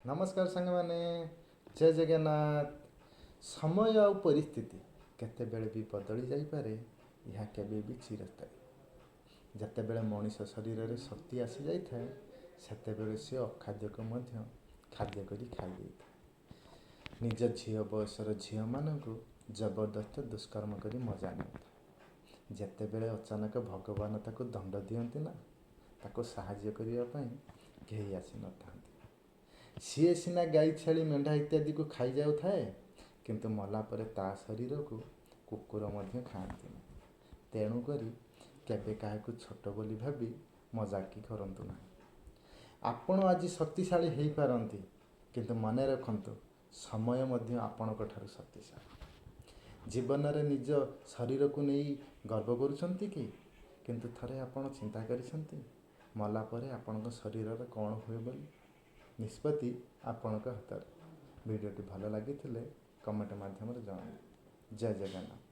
नमस्कार सांग मैंने जय जगन्नाथ। समय आ परिस्थिति केतेबेले भी बदली जाइपरे यह केबे भी चिरस्थायी। जेतेबेले मनीष शरीर में शक्ति आसी जाइए सेतेबेले से अखाद्य को मध्य खाद्य करी खाई जाइए। निज झील बयसर झील मानू जबरदस्त दुष्कर्म करी मजा नहीं। जेतेबेले अचानक भगवान ताको दंड दियंती ना ताको साहाय्य करने केही आसी नथा। सीए सीना गाई छेली मेढ़ा इत्यादि को खाई जाए किंतु मला परे ता शरीर को कुकुर मध्य खाती। तेणुक केबे क्या छोट बोली भावी मजाकी करंतु ना। आपण आज शक्तिशाली हो पारती किंतु मन रखु समय मध्य आपणक ठारू शक्तिशाली। जीवन में निज शरीर को नहीं गर्व करुँच कि किंतु थरे आपण चिंता करिसंती मला परे आपणक शरीर कौन हुए बोली। निष्पत्ति आपणक हाथ। वीडियोटी भल लगी कमेंट माध्यम जनाए। जय जगन्नाथ।